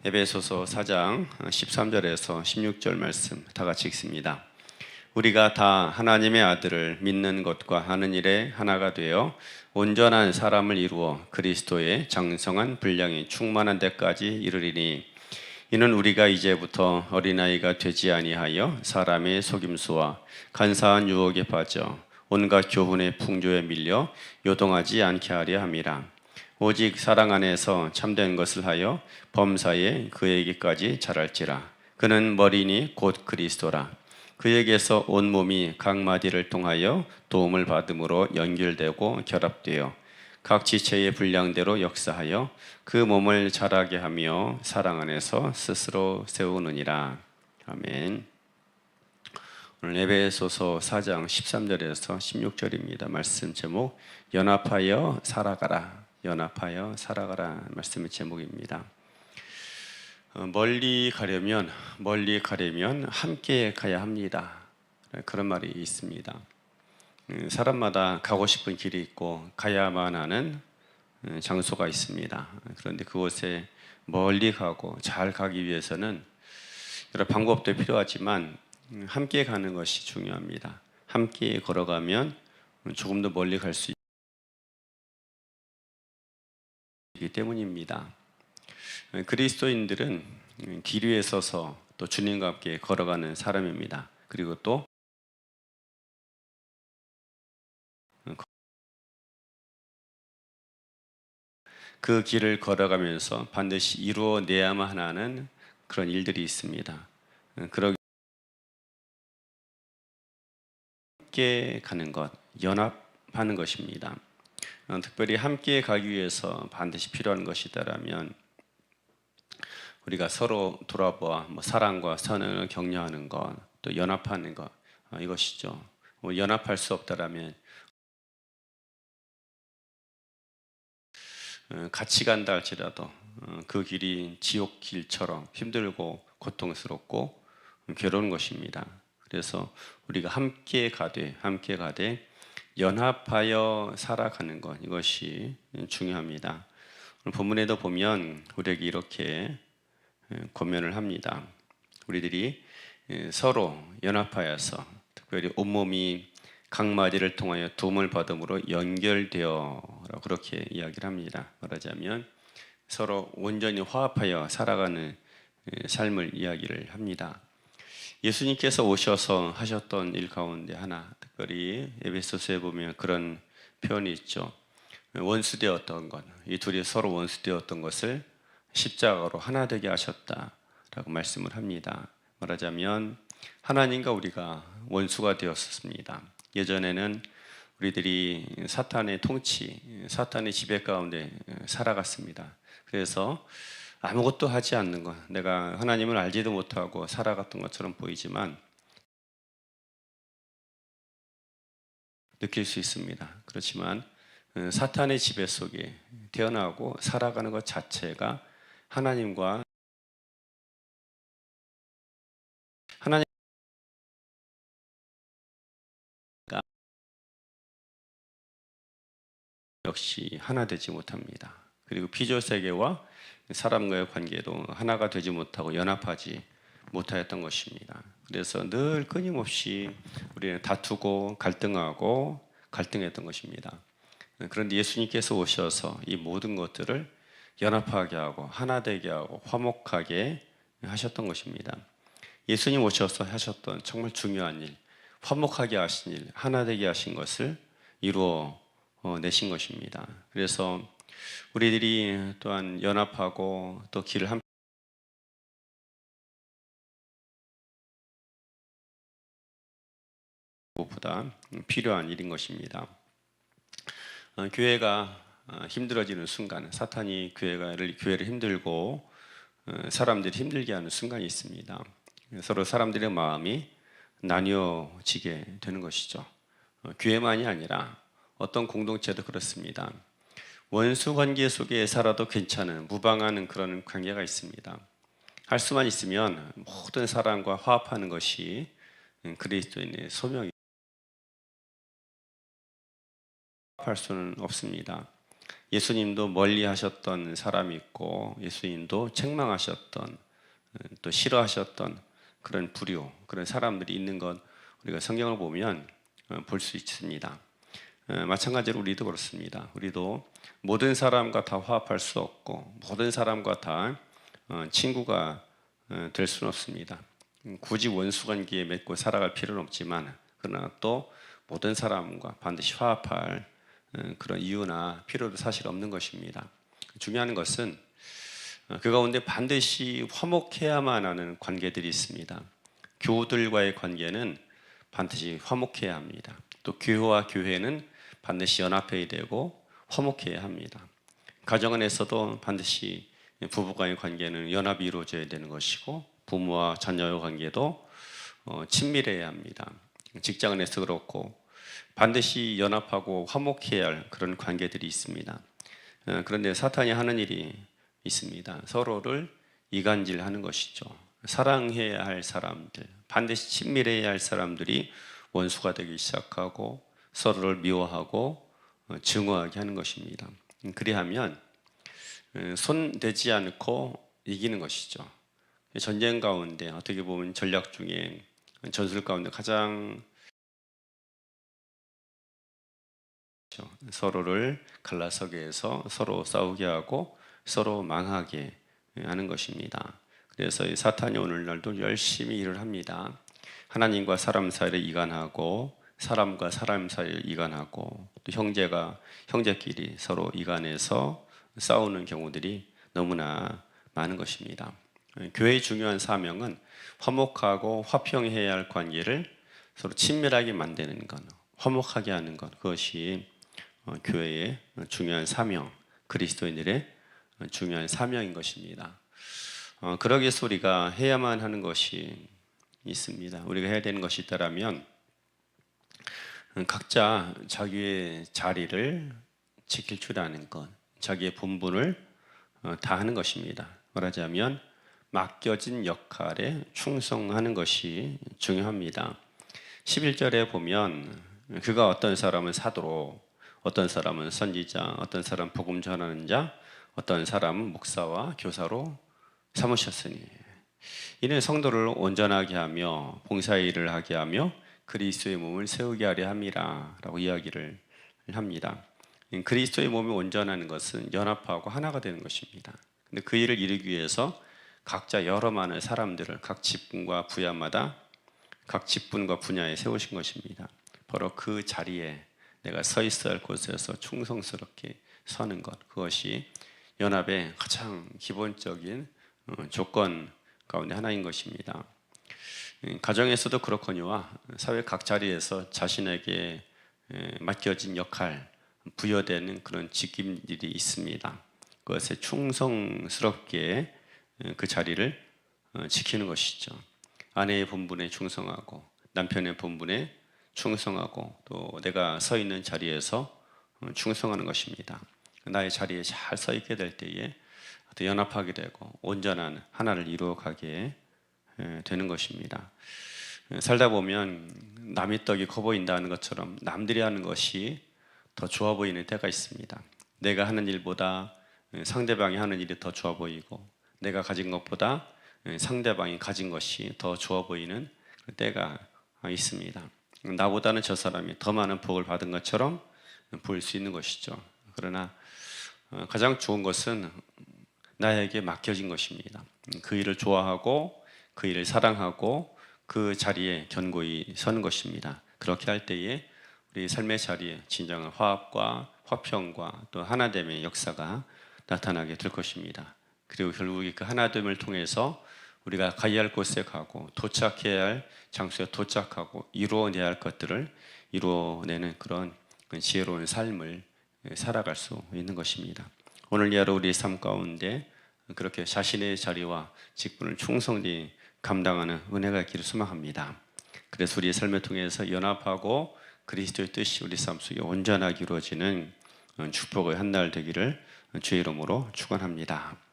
에베소서 4장 13절에서 16절 말씀 다 같이 읽습니다. 우리가 다 하나님의 아들을 믿는 것과 하는 일에 하나가 되어 온전한 사람을 이루어 그리스도의 장성한 분량이 충만한 데까지 이르리니, 이는 우리가 이제부터 어린아이가 되지 아니하여 사람의 속임수와 간사한 유혹에 빠져 온갖 교훈의 풍조에 밀려 요동하지 않게 하려 함이라. 오직 사랑 안에서 참된 것을 하여 범사에 그에게까지 자랄지라. 그는 머리니 곧 그리스도라. 그에게서 온 몸이 각 마디를 통하여 도움을 받음으로 연결되고 결합되어 각 지체의 분량대로 역사하여 그 몸을 자라게 하며 사랑 안에서 스스로 세우느니라. 아멘. 오늘 에베소서 4장 13절에서 16절입니다. 말씀 제목 연합하여 살아가라. 연합하여 살아가라 말씀의 제목입니다. 멀리 가려면 함께 가야 합니다. 그런 말이 있습니다. 사람마다 가고 싶은 길이 있고 가야만 하는 장소가 있습니다. 그런데 그곳에 멀리 가고 잘 가기 위해서는 여러 방법도 필요하지만 함께 가는 것이 중요합니다. 함께 걸어가면 조금 더 멀리 갈 수 있기 때문입니다. 그리스도인들은 길 위에 서서 또 주님과 함께 걸어가는 사람입니다. 그리고 또 그 길을 걸어가면서 반드시 이루어내야만 하는 그런 일들이 있습니다. 그러기 함께 가는 것, 연합하는 것입니다. 특별히 함께 가기 위해서 반드시 필요한 것이다라면 우리가 서로 돌아보아 사랑과 선을 격려하는 것, 또 연합하는 것, 이것이죠. 연합할 수 없다라면 같이 간다 할지라도 그 길이 지옥 길처럼 힘들고 고통스럽고 괴로운 것입니다. 그래서 우리가 함께 가되 연합하여 살아가는 것, 이것이 중요합니다. 오늘 본문에도 보면 우리에게 이렇게 권면을 합니다. 우리들이 서로 연합하여서 특별히 온몸이 각 마디를 통하여 도움을 받음으로 연결되어 그렇게 이야기를 합니다. 말하자면 서로 온전히 화합하여 살아가는 삶을 이야기를 합니다. 예수님께서 오셔서 하셨던 일 가운데 하나, 특별히 에베소서에 보면 그런 표현이 있죠. 원수되었던 것, 이 둘이 서로 원수되었던 것을 십자가로 하나 되게 하셨다라고 말씀을 합니다. 말하자면 하나님과 우리가 원수가 되었습니다. 예전에는 우리들이 사탄의 통치, 사탄의 지배 가운데 살아갔습니다. 그래서 아무것도 하지 않는 것, 내가 하나님을 알지도 못하고 살아갔던 것처럼 보이지만 느낄 수 있습니다. 그렇지만 사탄의 지배 속에 태어나고 살아가는 것 자체가 하나님 역시 하나 되지 못합니다. 그리고 피조 세계와 사람과의 관계도 하나가 되지 못하고 연합하지 못하였던 것입니다. 그래서 늘 끊임없이 우리는 다투고 갈등했던 것입니다. 그런데 예수님께서 오셔서 이 모든 것들을 연합하게 하고 하나 되게 하고 화목하게 하셨던 것입니다. 예수님 오셔서 하셨던 정말 중요한 일, 화목하게 하신 일, 하나 되게 하신 것을 이루어 내신 것입니다. 그래서 우리들이 또한 연합하고 또 길을 함께 보다 필요한 일인 것입니다. 교회가 힘들어지는 순간, 사탄이 교회를 힘들고 사람들이 힘들게 하는 순간이 있습니다. 서로 사람들의 마음이 나뉘어지게 되는 것이죠. 교회만이 아니라 어떤 공동체도 그렇습니다. 원수 관계 속에 살아도 괜찮은 무방하는 그런 관계가 있습니다. 할 수만 있으면 모든 사람과 화합하는 것이 그리스도인의 소명입니다. 할 수는 없습니다. 예수님도 멀리 하셨던 사람이 있고 예수님도 책망하셨던 또 싫어하셨던 그런 부류, 그런 사람들이 있는 것 우리가 성경을 보면 볼 수 있습니다. 마찬가지로 우리도 그렇습니다. 우리도 모든 사람과 다 화합할 수 없고 모든 사람과 다 친구가 될 수는 없습니다. 굳이 원수 관계에 맺고 살아갈 필요는 없지만 그러나 또 모든 사람과 반드시 화합할 그런 이유나 필요도 사실 없는 것입니다. 중요한 것은 그 가운데 반드시 화목해야만 하는 관계들이 있습니다. 교우들과의 관계는 반드시 화목해야 합니다. 또 교회와 교회는 반드시 연합해야 되고 화목해야 합니다. 가정 안에서도 반드시 부부간의 관계는 연합이 이루어져야 되는 것이고 부모와 자녀의 관계도 친밀해야 합니다. 직장 안에서 그렇고 반드시 연합하고 화목해야 할 그런 관계들이 있습니다. 그런데 사탄이 하는 일이 있습니다. 서로를 이간질하는 것이죠. 사랑해야 할 사람들, 반드시 친밀해야 할 사람들이 원수가 되기 시작하고 서로를 미워하고 증오하게 하는 것입니다. 그리하면 손대지 않고 이기는 것이죠. 전쟁 가운데 어떻게 보면 전략 중에 전술 가운데 가장 서로를 갈라서게 해서 서로 싸우게 하고 서로 망하게 하는 것입니다. 그래서 이 사탄이 오늘날도 열심히 일을 합니다. 하나님과 사람 사이를 이간하고 사람과 사람 사이를 이간하고 또 형제가 형제끼리 서로 이간해서 싸우는 경우들이 너무나 많은 것입니다. 교회의 중요한 사명은 화목하고 화평해야 할 관계를 서로 친밀하게 만드는 것, 화목하게 하는 것, 그것이 교회의 중요한 사명, 그리스도인들의 중요한 사명인 것입니다. 그러기 위해서 우리가 해야만 하는 것이 있습니다. 우리가 해야 되는 것이 있다면 각자 자기의 자리를 지킬 줄 아는 것, 자기의 본분을 다하는 것입니다. 말하자면 맡겨진 역할에 충성하는 것이 중요합니다. 11절에 보면 그가 어떤 사람은 사도로, 어떤 사람은 선지자, 어떤 사람은 복음 전하는 자, 어떤 사람은 목사와 교사로 삼으셨으니 이는 성도를 온전하게 하며 봉사의 일을 하게 하며 그리스도의 몸을 세우게 하려 함이라 라고 이야기를 합니다. 그리스도의 몸이 온전하는 것은 연합하고 하나가 되는 것입니다. 근데 그 일을 이루기 위해서 각자 여러 많은 사람들을 각 직분과 분야마다 각 직분과 분야에 세우신 것입니다. 바로 그 자리에 내가 서 있어야 할 곳에서 충성스럽게 서는 것, 그것이 연합의 가장 기본적인 조건 가운데 하나인 것입니다. 가정에서도 그렇거니와 사회 각 자리에서 자신에게 맡겨진 역할, 부여되는 그런 직임들이 있습니다. 그것에 충성스럽게 그 자리를 지키는 것이죠. 아내의 본분에 충성하고 남편의 본분에 충성하고 또 내가 서 있는 자리에서 충성하는 것입니다. 나의 자리에 잘 서 있게 될 때에 연합하게 되고 온전한 하나를 이루어가게 되는 것입니다. 살다 보면 남의 떡이 커 보인다는 것처럼 남들이 하는 것이 더 좋아 보이는 때가 있습니다. 내가 하는 일보다 상대방이 하는 일이 더 좋아 보이고 내가 가진 것보다 상대방이 가진 것이 더 좋아 보이는 때가 있습니다. 나보다는 저 사람이 더 많은 복을 받은 것처럼 보일 수 있는 것이죠. 그러나 가장 좋은 것은 나에게 맡겨진 것입니다. 그 일을 좋아하고 그 일을 사랑하고 그 자리에 견고히 서는 것입니다. 그렇게 할 때에 우리 삶의 자리에 진정한 화합과 화평과 또 하나됨의 역사가 나타나게 될 것입니다. 그리고 결국 그 하나됨을 통해서 우리가 가야 할 곳에 가고 도착해야 할 장소에 도착하고 이루어내야 할 것들을 이루어내는 그런 지혜로운 삶을 살아갈 수 있는 것입니다. 오늘 이 하루 우리의 삶 가운데 그렇게 자신의 자리와 직분을 충성히 감당하는 은혜가 있기를 소망합니다. 그래서 우리의 삶을 통해서 연합하고 그리스도의 뜻이 우리 삶 속에 온전하게 이루어지는 축복의 한 날 되기를 주의 이름으로 축원합니다.